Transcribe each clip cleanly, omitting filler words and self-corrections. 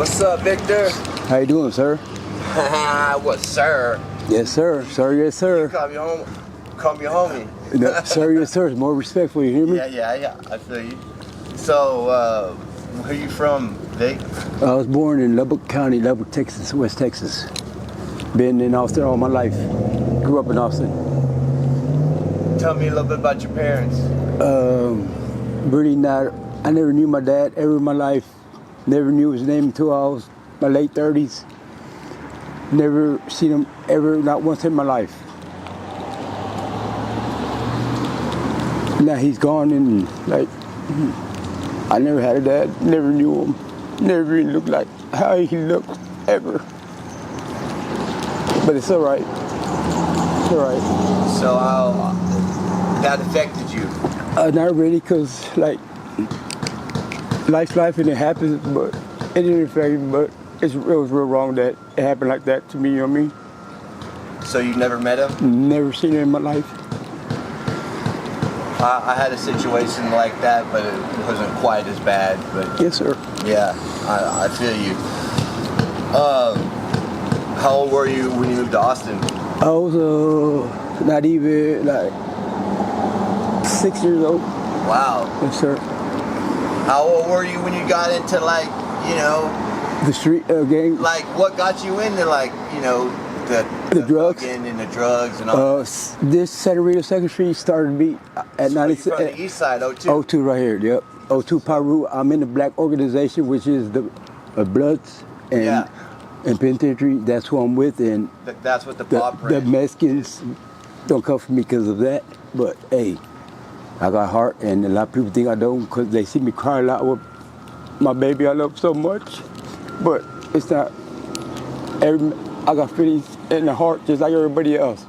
What's up, Victor? How you doing, sir? What, sir? Yes, sir. Sir, yes, sir. Call me home. Call me homie. No, sir, yes, sir. It's more respectful. You hear me? Yeah. I feel you. So, where you from, Vick? I was born in Lubbock County, Lubbock, Texas, West Texas. Been in Austin all my life. Grew up in Austin. Tell me a little bit about your parents. Really not. I never knew my dad ever in my life. Never knew his name until I was my late 30s. Never seen him ever, not once in my life. Now he's gone, and like, I never had a dad, never knew him, never even looked like how he looked ever. But it's all right. It's all right. So how that affected you? Not really, because like, life's life and it happens, but it didn't affect me, but it was real wrong that it happened like that to me, you know what I mean? So you never met him? Never seen him in my life. I had a situation like that, but it wasn't quite as bad. But Yes, sir. yeah, I feel you. How old were you when you moved to Austin? I was not even like 6 years old. Wow. Yes, sir. How old were you when you got into, like, you know, The street gang. like what got you into, like, you know, The drugs? thugging and the drugs and all? This Santa Rita 2nd Street started me at So 96. you're from the east side, 02? 02 right here, yep. 02 Paru. I'm in the black organization, which is the Bloods and Yeah. and Penitentiary. That's who I'm with, and That's what the the pop brand Mexicans don't come for me because of that. But hey, I got heart, and a lot of people think I don't because they see me cry a lot with my baby I love so much. But it's not. I got feelings in the heart just like everybody else.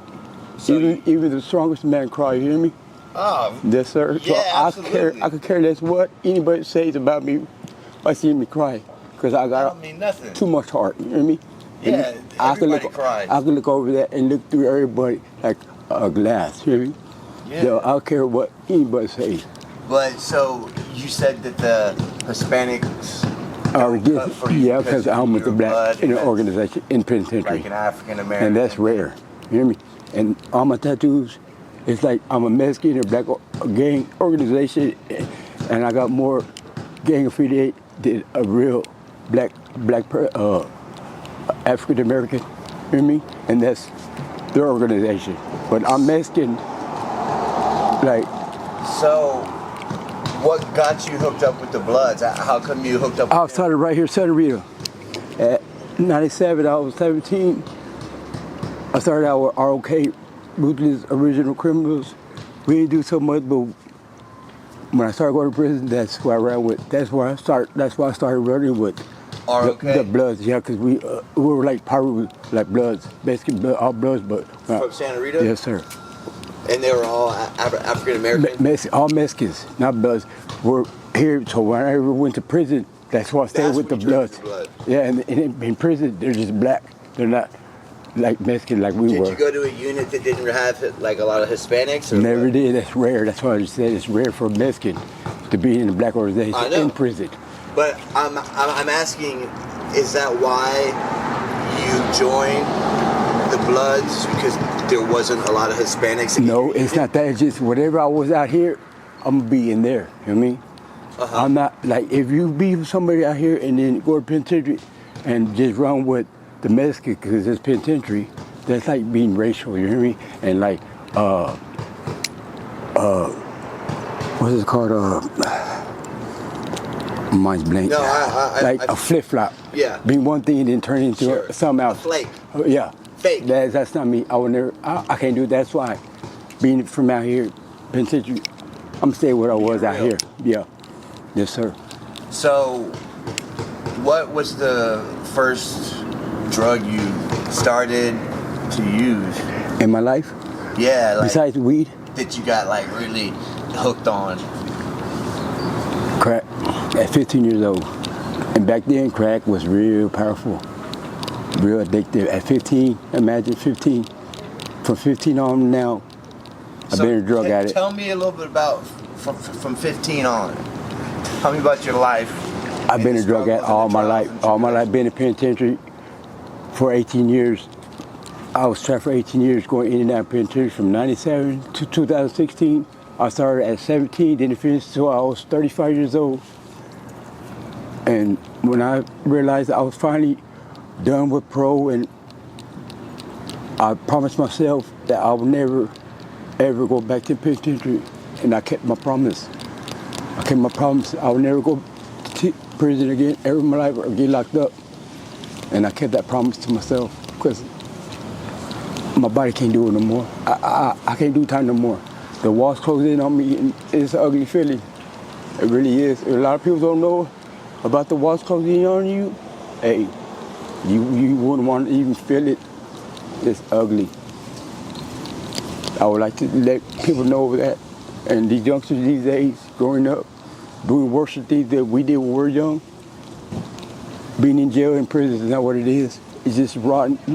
So Even the strongest man cry. You hear me? Oh, Yes, sir. So yeah, absolutely. I could care less what anybody says about me by seeing me cry, because I I got don't mean nothing. too much heart. You hear me? Yeah, And I can everybody look. cries. I can look over that and look through everybody like a glass. You hear me? Yeah. So I don't care what anybody says. But so you said that the Hispanics cut for you Yeah, because of I'm with the your black blood in and an organization in penitentiary, like an African American. and that's rare. You hear me? And all my tattoos, it's like I'm a Mexican in a black gang organization, and I got more gang affiliate than a real black African American. You hear me? And that's their organization. But I'm Mexican. Like, So, what got you hooked up with the Bloods? How come you hooked up with I them? started right here, Santa Rita. At 97, I was 17. I started out with ROK, Ruthless Original Criminals. We didn't do so much, but when I started going to prison, that's where I ran with. That's why I started running with ROK? the Bloods. Yeah, because we were like Paru, like Bloods, basically all Bloods, but From Santa Rita? yes, sir. And they were all African American? All Mexicans, not Bloods, were here. So when I ever went to prison, that's why I stayed That's with the when you turned Bloods. to Blood. Yeah, and in prison, they're just black. They're not like Mexican like we Did were. you go to a unit that didn't have like a lot of Hispanics? Or Never what? did. That's rare. That's why I just said it's rare for a Mexican to be in a black I organization know. in prison. But I'm asking, is that why you joined the Bloods? Because there wasn't a lot of Hispanics? in No, your it's unit? not that. It's just whatever I was out here, I'm gonna be in there. You know what I mean? Uh-huh. I'm not like if you be with somebody out here and then go to penitentiary and just run with the Mexican because it's penitentiary. That's like being racial. You hear me? And like what's it called? Mine's blank. No, like a flip flop. Yeah. Being one thing and then turn into Sure. something else. A flake. Yeah. Fake. That's not me. I would never. I can't do it. That's why. Being from out here, penitentiary, I'm staying what I was out real. here. Yeah. Yes, sir. So, what was the first drug you started to use? In my life, Yeah, like besides weed, that you got like really hooked on. crack at 15 years old. And back then, crack was real powerful, real addictive. At 15, imagine 15. From 15 on now, I've been a drug addict. Tell me a little bit about from 15 on. Tell me about your life I've been a drug addict all my life. All my life, been in penitentiary for 18 years. I was trapped for 18 years, going in and out of penitentiary from 97 to 2016. I started at 17, didn't finish until I was 35 years old. And when I realized I was finally done with parole, and I promised myself that I would never, ever go back to penitentiary, and I kept my promise. I kept my promise. I would never go to prison again ever in my life or get locked up. And I kept that promise to myself because my body can't do it no more. I can't do time no more. The walls closing in on me, and it's an ugly feeling. It really is. A lot of people don't know about the walls closing in on you. Hey, you wouldn't want to even feel it. It's ugly. I would like to let people know that. And these youngsters these days, growing up, doing worse things that we did when we were young, being in jail and prison is not what it is. It's just you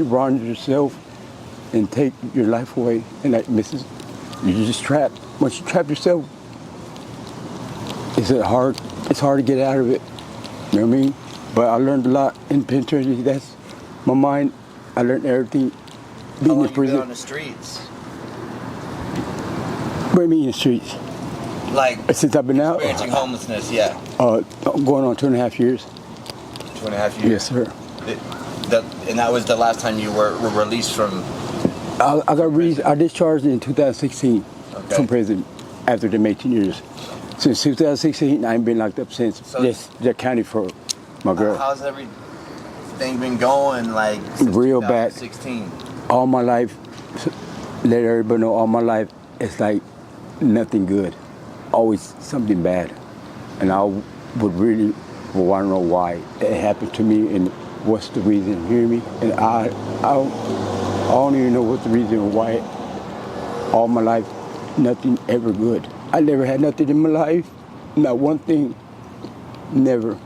rotten yourself and take your life away. And that misses, you're just trapped. Once you trap yourself, it's hard to get out of it. You know what I mean? But I learned a lot in penitentiary. That's my mind. I learned everything. Being in prison. Been on the streets? What do you mean in the streets? Like since I've been out? Experiencing homelessness, yeah. Going on 2.5 years. 2.5 years? Yes, sir. And that was the last time you were released from? I discharged in 2016 from prison after them 18 years. Since 2016, I ain't been locked up since. So that county for my girl. How's everything been going, like, since real 2016? Bad. All my life, let everybody know, all my life, it's like nothing good. Always something bad. And I would really want to know why it happened to me and what's the reason, you hear me? And I don't even know what's the reason why all my life, nothing ever good. I never had nothing in my life, not one thing, never.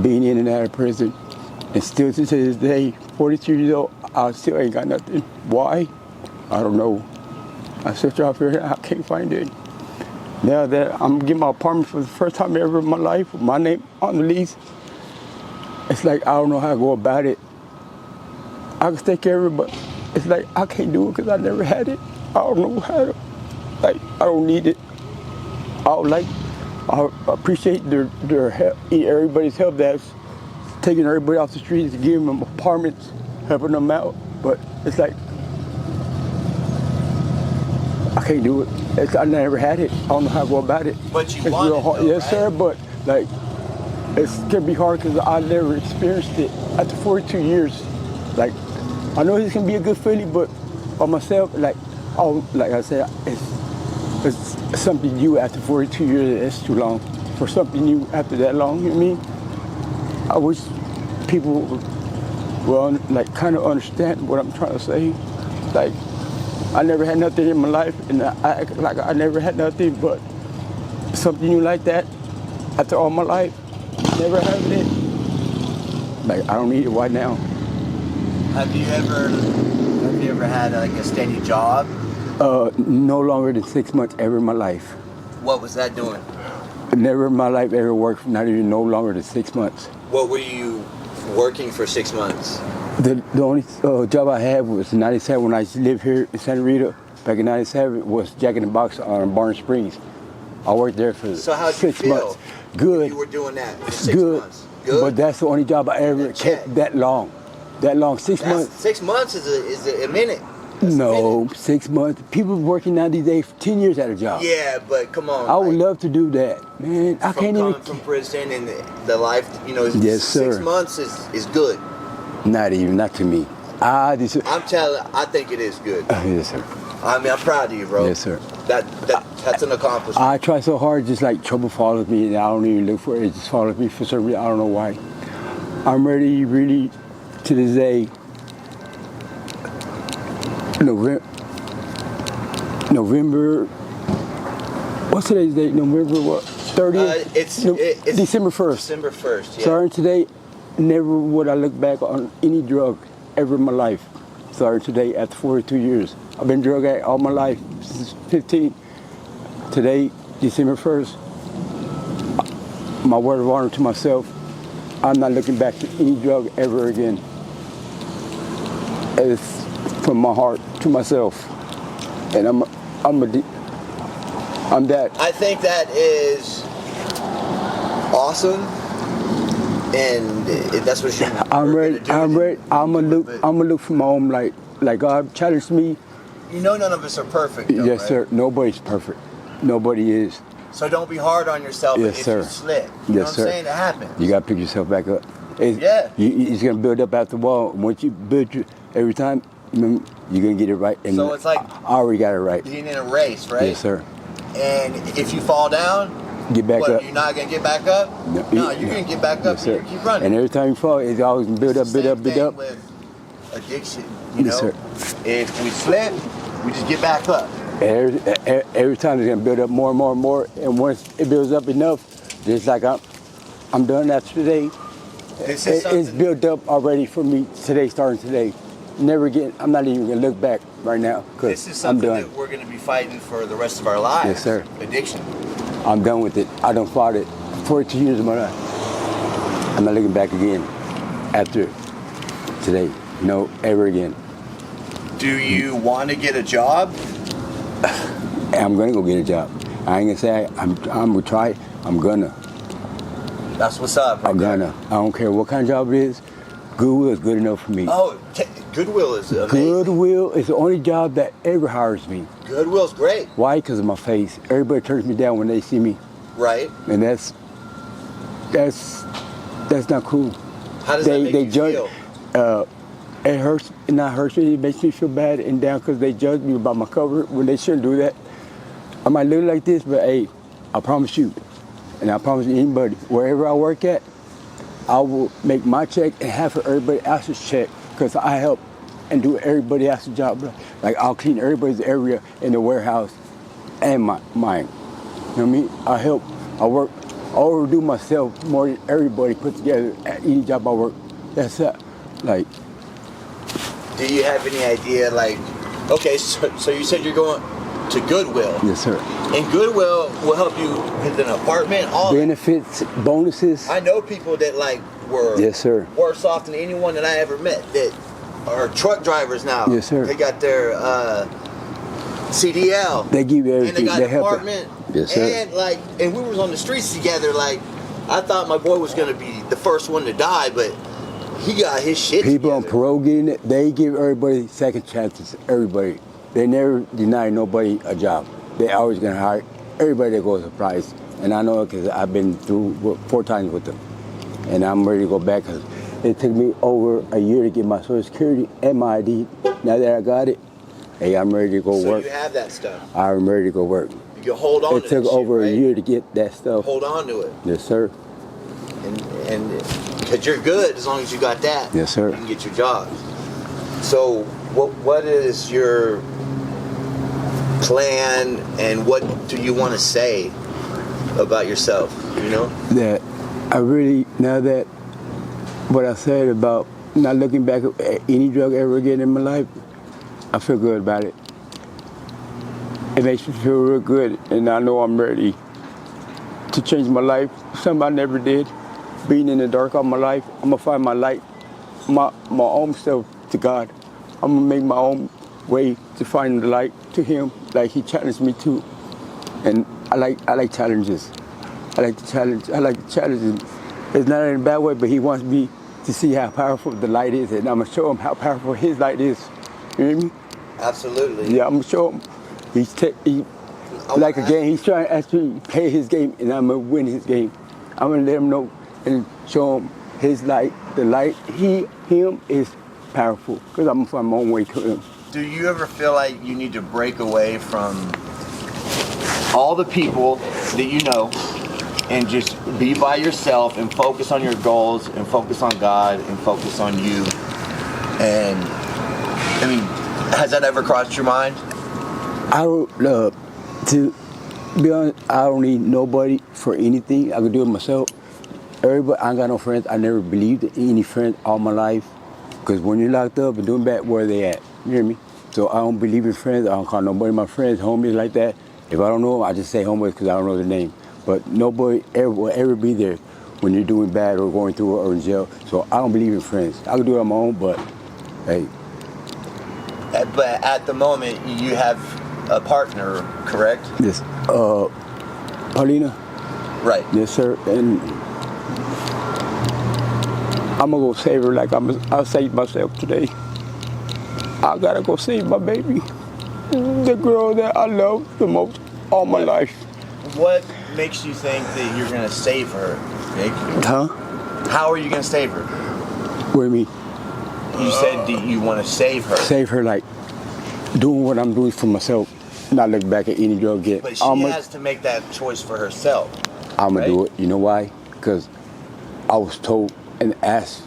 Being in and out of prison, and still to this day, 42 years old, I still ain't got nothing. Why? I don't know. I searched out here, I can't find it. Now that I'm getting my apartment for the first time ever in my life, with my name on the lease, it's like I don't know how to go about it. I can take care of it, but it's like I can't do it because I never had it. I don't know how to, I don't need it. I appreciate their help, everybody's help that's taking everybody off the streets, giving them apartments, helping them out. But it's like, I can't do it. I never had it. I don't know how to go about it. But you want it though, yes, right? sir, but like, it can be hard because I never experienced it. After 42 years, like, I know it's gonna be a good feeling, but by myself, like I said, it's something new after 42 years. It's too long for something new after that long. You know what I mean? I wish people will like kind of understand what I'm trying to say. Like, I never had nothing in my life, and I act like I never had nothing, but something new like that after all my life, never having it. Like, I don't need it right now. Have you ever had like a steady job? No longer than 6 months ever in my life. What was that doing? Never in my life ever worked, not even no longer than 6 months. What were you working for 6 months? The only job I had was in 97 when I used to live here in Santa Rita. Back in 97 was Jack in the Box on Barn Springs. I worked there for so how'd 6 you feel months. Good. You were doing that for 6 Good. months. Good. But that's the only job I ever kept that long. That long, 6 months. 6 months is a minute. That's no, a minute. 6 months. People working now these days for 10 years at a job. Yeah, but come on. I would love to do that, man. I can't even. From prison and the life, Yes, sir. 6 months is good. Not even, not to me. I think it is good. Yes, sir. I mean, I'm proud of you, bro. Yes, sir. That's an accomplishment. I try so hard, just like trouble follows me, and I don't even look for it. It just follows me for some reason. I don't know why. I'm ready, really, to this day. November. What's today's date? November what? 30th. It's December 1st. December 1st. Yeah. Starting today, never would I look back on any drug ever in my life. Starting today, after 42 years, I've been drug addict all my life since 15. Today, December 1st, my word of honor to myself, I'm not looking back to any drug ever again. It's from my heart to myself, and I'm that. I think that is awesome, and that's what I'm ready. I'm gonna look for my own light. Like God challenged me. You know, none of us are perfect. Though, Yes, right? sir. Nobody's perfect. Nobody is. So don't be hard on yourself Yes, if sir. you slip. You know what I'm saying? It happens. You gotta pick yourself back up. Yeah. It's gonna build up after a while. Once you build every time, you're gonna get it right. And So it's like I already got it right. being in a race, right? Yes, sir. And if you fall down, Get back up. You're not gonna get back up? No, you're gonna get back up Yes, and sir. you keep running. And every time you fall, it's always build up, build up, build up. With addiction, you Yes, know, sir. if we slip, we just get back up. Every time it's gonna build up more and more and more, and once it builds up enough, just like I'm done after today. It's built up already for me today, starting today. Never again. I'm not even gonna look back right now This because is I'm something done. that we're gonna be fighting for the rest of our lives. Yes, sir. Addiction. I'm done with it. I done fought it 42 years of my life. I'm not looking back again after today. No, ever again. Do you want to get a job? I'm gonna go get a job. I ain't gonna say I'm gonna try it. I'm gonna. That's what's up. Right I'm gonna. I don't care what kind of job it is. Goodwill is good enough for me. Oh, Goodwill is amazing. Goodwill is the only job that ever hires me. Goodwill's great. Why? Because of my face. Everybody turns me down when they see me, Right. and that's not cool. How does that make you feel? It hurts, not hurts me. It makes me feel bad and down because they judge me by my cover when they shouldn't do that. I might look like this, but hey, I promise you, and I promise anybody, wherever I work at, I will make my check and half of everybody else's check because I help and do everybody else's job. Like I'll clean everybody's area in the warehouse and mine. You know what I mean? I help. I work. I overdo myself more than everybody put together at any job I work. That's it. Like. Do you have any idea, like, okay, so you said you're going to Goodwill. Yes, sir. And Goodwill will help you with an apartment, all benefits, bonuses. I know people that like were yes, sir. worse off than anyone that I ever met that are truck drivers now. Yes, sir. They got their CDL. They give you everything. And they got an apartment. Yes, sir. And we was on the streets together. Like, I thought my boy was gonna be the first one to die, but he got his shit People together. on parole getting it, they give everybody second chances. Everybody. They never deny nobody a job. They always gonna hire everybody that goes surprised. And I know it because I've been through 4 times with them. And I'm ready to go back because it took me over a year to get my Social Security and my ID. Now that I got it, hey, I'm ready to go work. So you have that stuff. I'm ready to go work. You can hold on to it took that over shit, right? a year to get that stuff. Hold on to it. Yes, sir. And because you're good as long as you got that. Yes, sir. You can get your job. So what is your plan and what do you want to say about yourself, you know? That I really, now that what I said about not looking back at any drug ever again in my life, I feel good about it. It makes me feel real good, and I know I'm ready to change my life, something I never did. Being in the dark all my life, I'm gonna find my light, my own self to God. I'm gonna make my own way to find the light to Him, like He challenged me to. And I like challenges. I like the challenge. I like the challenges. It's not in a bad way, but He wants me to see how powerful the light is, and I'm gonna show Him how powerful His light is. You hear me? Absolutely. Yeah, I'm gonna show Him. Like a game, He's trying to actually play His game, and I'm gonna win His game. I'm gonna let Him know and show Him His light. The light, Him is powerful, because I'm gonna find my own way to Him. Do you ever feel like you need to break away from all the people that you know and just be by yourself and focus on your goals and focus on God and focus on you? And I mean, has that ever crossed your mind? I don't, to be honest, I don't need nobody for anything. I can do it myself. Everybody, I ain't got no friends. I never believed in any friends all my life. Because when you're locked up and doing bad, where are they at? You hear me? So I don't believe in friends. I don't call nobody my friends, homies like that. If I don't know them, I just say homies because I don't know their name. but nobody ever will ever be there when you're doing bad or going through it or in jail. So I don't believe in friends. I can do it on my own, but hey, But at the moment, you have a partner, correct? this Paulina, Right. yes sir, and I'm gonna go save her like I'll save myself today. I gotta go save my baby, the girl that I love the most all my life. What makes you think that you're gonna save her, Vick? Huh? How are you gonna save her? What do you mean? You said that you want to save her, Save her like doing what I'm doing for myself, not looking back at any drug yet. but she has to make that choice for herself. I'm gonna right? do it. You know why? Because I was told and asked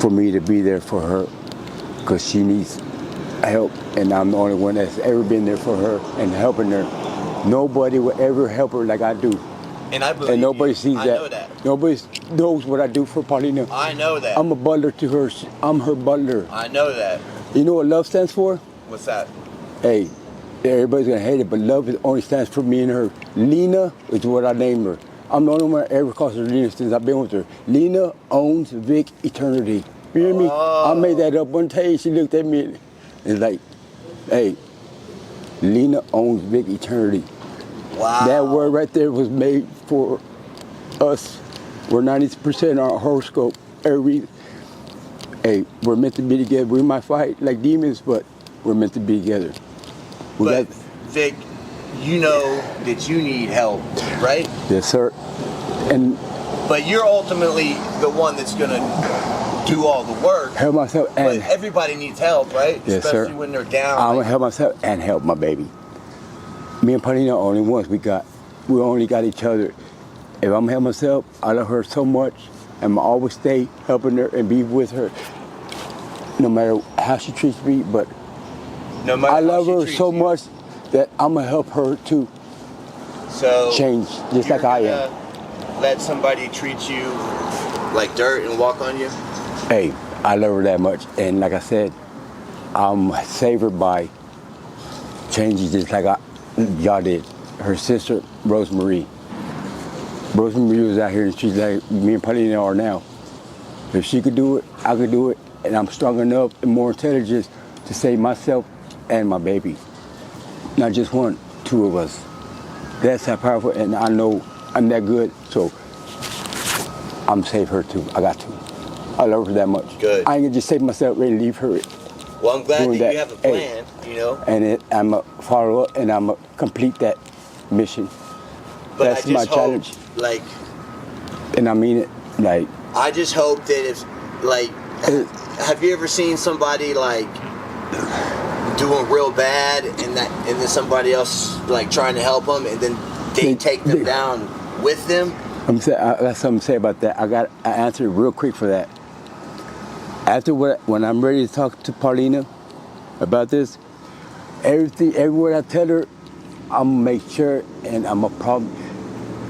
for me to be there for her because she needs help, and I'm the only one that's ever been there for her and helping her. Nobody will ever help her like I do, And I believe and nobody you. sees I that. know that. Nobody knows what I do for Paulina. I know that. I'm a butler to her. I'm her butler. I know that. You know what love stands for? What's that? Hey, everybody's gonna hate it, but love only stands for me and her. Lena is what I named her. I'm the only one that ever calls her Lena since I've been with her. Lena owns Vick Eternity. You hear me? I made that up one day. She looked at me and it's like, hey, Lena owns Vick Eternity. Wow. That word right there was made for us. We're 90% our horoscope. Hey, we're meant to be together. We might fight like demons, but we're meant to be together. But Vick, you know that you need help, right? Yes, sir. And But you're ultimately the one that's gonna do all the work. help myself But and everybody needs help, right? Yes, Especially sir. when they're down. I'm gonna help myself and help my baby. Me and Paulina are only ones we only got each other. If I'm helping myself, I love her so much. I'm always stay helping her and be with her, no matter how she treats me. But no matter I how love she her treats so you. much that I'm gonna help her to So change, just you're like I am. gonna let somebody treat you like dirt and walk on you? Hey, I love her that much, and like I said, I'm save her by changing just like y'all did. Her sister, Rosemary. Rosemary was out here in the streets like me and Paulina are now. If she could do it, I could do it, and I'm strong enough and more intelligent to save myself and my baby. Not just one, two of us. That's how powerful, and I know I'm that good, so I'm save her too. I got to. I love her that much. Good. I ain't gonna just save myself and leave her. Well, I'm glad Doing that that. you have a Hey. plan, you know? And I'm going to follow up and I'm going to complete that mission. But That's I just my hope, challenge. like, And I mean it. Like, I just hope that if, like, have you ever seen somebody, like, doing real bad and then somebody else, like, trying to help them and then they take them down with them? that's something to say about that. I answered real quick for that. When I'm ready to talk to Paulina about this, every word I tell her, I'm gonna make sure, and I'm a problem.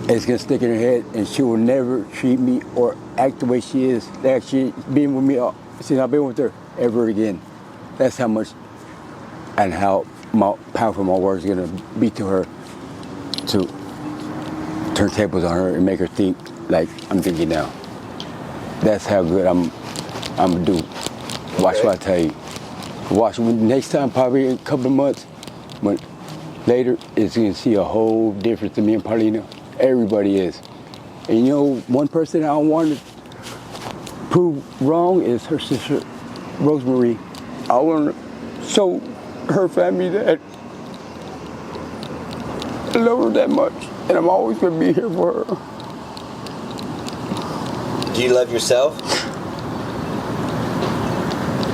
It's gonna stick in her head, and she will never treat me or act the way she is. Like she's been with me since I've been with her ever again. That's how much and how powerful my words are gonna be to her, to turn tables on her and make her think like I'm thinking now. That's how good I'm gonna do. Watch what I tell you. Watch next time, probably in a couple of months, but later, it's gonna see a whole difference in me and Paulina. Everybody is. And you know, one person I don't want to prove wrong is her sister, Rosemary. I want to show her family that I love her that much, and I'm always gonna be here for her. Do you love yourself?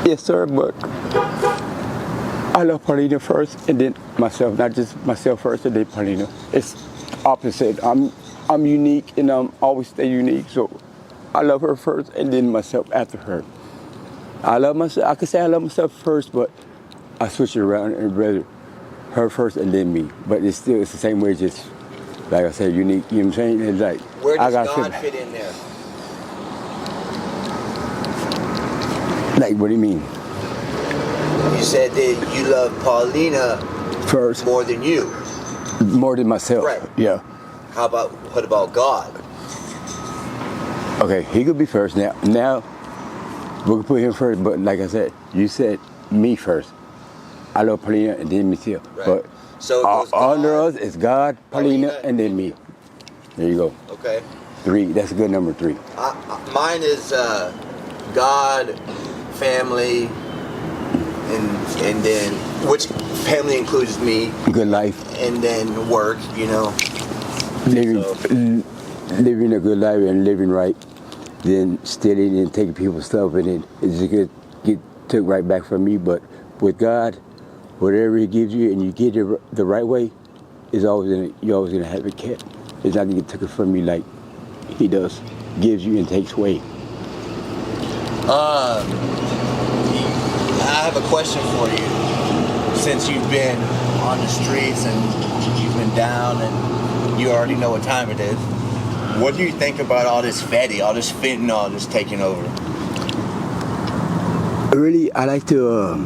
Yes, sir, but I love Paulina first and then myself, not just myself first and then Paulina. It's opposite. I'm unique and I'm always stay unique, so I love her first and then myself after her. I love myself. I could say I love myself first, but I switch it around and rather her first and then me. But it's the same way, just like I said, unique. You know what I'm saying? It's like Where I does gotta God fit in there? Like, what do you mean? You said that you love Paulina First, more than you. more than myself. Right. Yeah. what about God? Okay, he could be first. Now we can put him first. But like I said, you said me first. I love Paulina and then me too. Right. But So it goes under God, us is God, Paulina, and then me. There you go. Okay. 3. That's a good number. 3. Mine is God, family, and then which family includes me. Good life. And then work. You know. Living a good life and living right. Then stealing and taking people's stuff, and then it's just get took right back from me. But with God, whatever He gives you and you get it the right way, you're always gonna have it kept. It's not gonna get taken from you like He does, gives you and takes away. I have a question for you. Since you've been on the streets and you've been down and you already know what time it is, what do you think about all this all this fentanyl that's taking over? Really, I like to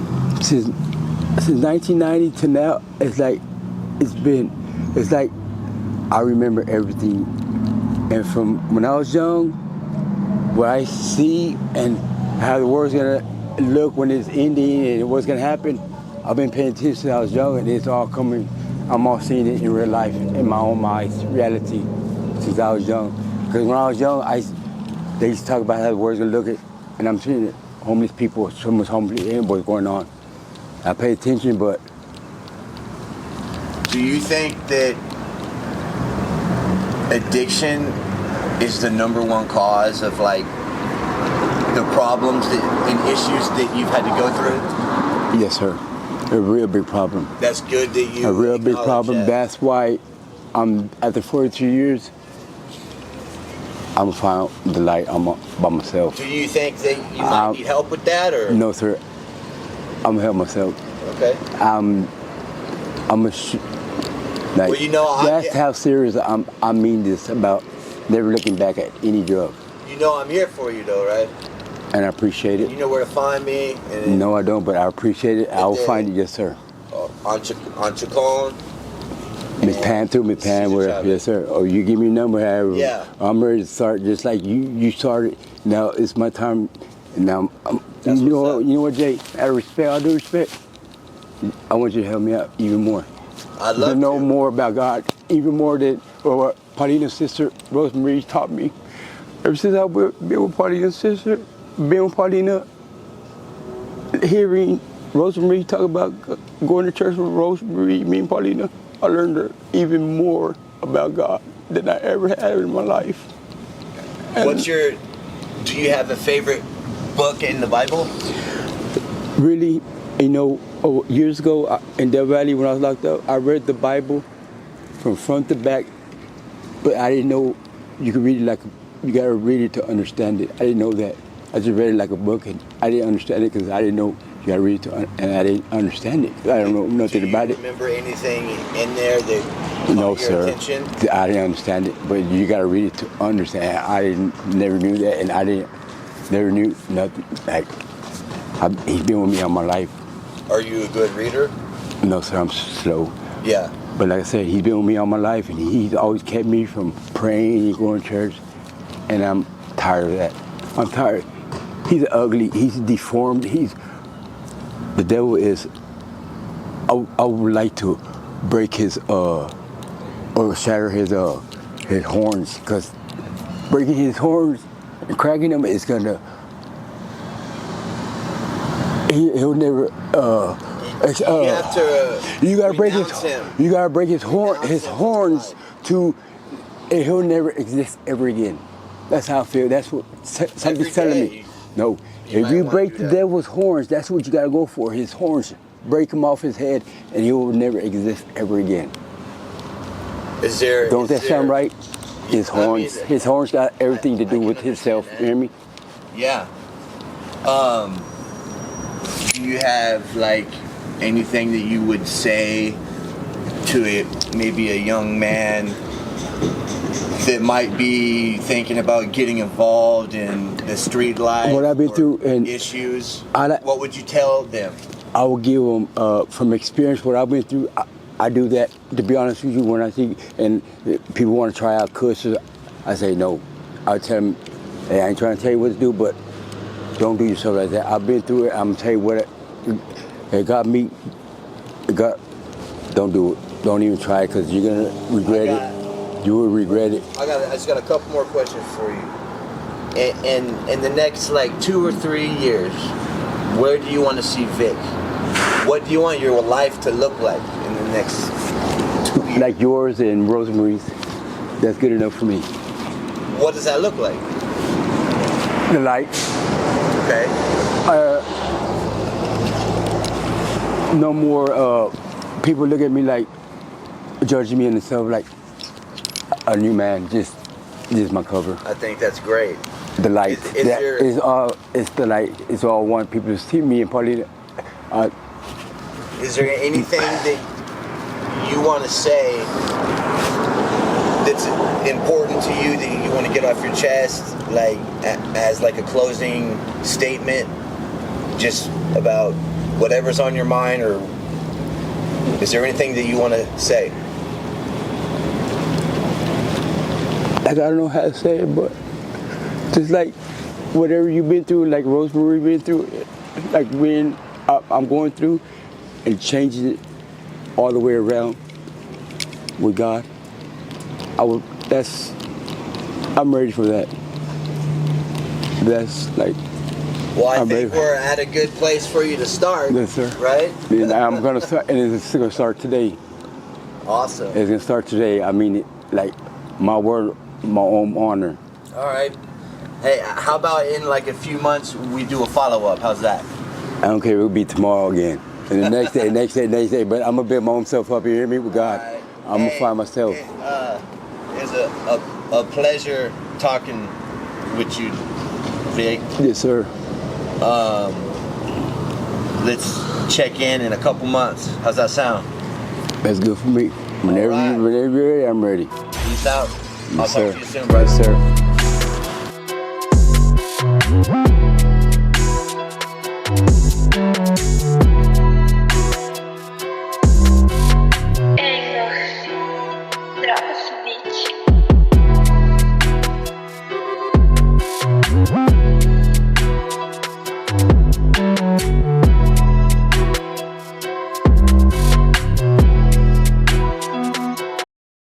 since 1990 to now. It's like I remember everything, and from when I was young, what I see and how the world's gonna look when it's ending and what's gonna happen. I've been paying attention since I was young, and it's all coming. I'm all seeing it in real life, in my own eyes, reality, since I was young. Because when I was young, they used to talk about how the world's gonna look at, and I'm seeing it. Homeless people, so much homeless, and what's going on. I pay attention, but do you think that addiction is the #1 cause of like the problems and issues that you've had to go through? Yes, sir. A real big problem. That's good that you. A real big problem. That. That's why after 42 years, I'm found the light. I'm by myself. Do you think that you might need help with that, or? No, sir. I'm gonna help myself. Okay. Well, you know, that's how serious I mean this about never looking back at any drug. You know, I'm here for you, though, right? And I appreciate it. You know where to find me. And no, I don't, but I appreciate it. I'll find it, yes, sir. On Chacon. Miss Pam too, Miss Pam, yes, sir. Oh, you give me a number, however. Yeah. I'm ready to start just like you started. Now it's my time. Now, you know what, Jay? Out of respect, all due respect, I want you to help me out even more. I'd love to know more about God, even more than what Paulina's sister Rosemary taught me. Ever since I've been with Paulina's sister, been with Paulina, hearing Rosemary talk about going to church with Rosemary, me and Paulina, I learned even more about God than I ever had in my life. And do you have a favorite book in the Bible? Really, years ago in Del Valley when I was locked up, I read the Bible from front to back, but I didn't know you could read it you gotta read it to understand it. I didn't know that. I just read it like a book, and I didn't understand it because I didn't know you gotta read it and I didn't understand it. I don't know nothing about it. Do you remember anything in there that caught your attention? I didn't understand it, but you gotta read it to understand. I never knew that, and I never knew nothing. He's been with me all my life. Are you a good reader? No, sir, I'm slow. Yeah. But like I said, he's been with me all my life, and he's always kept me from praying and going to church, and I'm tired of that. I'm tired. He's ugly. He's deformed. The devil is. I would like to break his or shatter his horns, because breaking his horns and cracking them is gonna. He'll never. You gotta break his. Him. You gotta break his horns to, and he'll never exist ever again. That's how I feel. That's what something's telling me. No, if you break the devil's horns, that's what you gotta go for. His horns, break him off his head, and he will never exist ever again. Don't that sound right? His horns. His horns got everything to do with himself. You hear me? Yeah. Do you have anything that you would say to maybe a young man that might be thinking about getting involved in the street life? What I've been through and issues. What would you tell them? I will give them from experience what I've been through. I do that, to be honest with you, when I see, and people want to try out Kush, I say no. I tell them, hey, I ain't trying to tell you what to do, but don't do yourself like that. I've been through it. I'm going to tell you what it got me. Don't do it. Don't even try it, because you're going to regret it. You will regret it. I just got a couple more questions for you. In the next like 2 or 3 years, where do you want to see Vick? What do you want your life to look like in the next 2 years? Like yours and Rosemary's. That's good enough for me. What does that look like? The light. Okay. No more people look at me like judging me and stuff like a new man. Just my cover. I think that's great. The light. It's the light. It's all one. People see me and probably. Is there anything that you want to say that's important to you that you want to get off your chest, like as like a closing statement, just about whatever's on your mind, or is there anything that you want to say? Like, I don't know how to say it, but just like whatever you've been through, like Rosemary been through, like when I'm going through, and changing it all the way around with God. I'm ready for that. That's like. Well, I think we're at a good place for you to start. Yes, sir. Right? And I'm gonna start, and it's gonna start today. Awesome. It's gonna start today. I mean it, like my word, my own honor. All right. Hey, how about in like a few months we do a follow-up? How's that? I don't care. It'll be tomorrow again, and the next day, next day. But I'm gonna build my own self up. You hear me? With God, right. I'm gonna find myself. It's a pleasure talking with you, Vick. Yes, sir. Let's check in a couple months. How's that sound? That's good for me. Whenever you're ready, I'm ready. Peace out. I'll talk to you soon, bro. Yes, sir.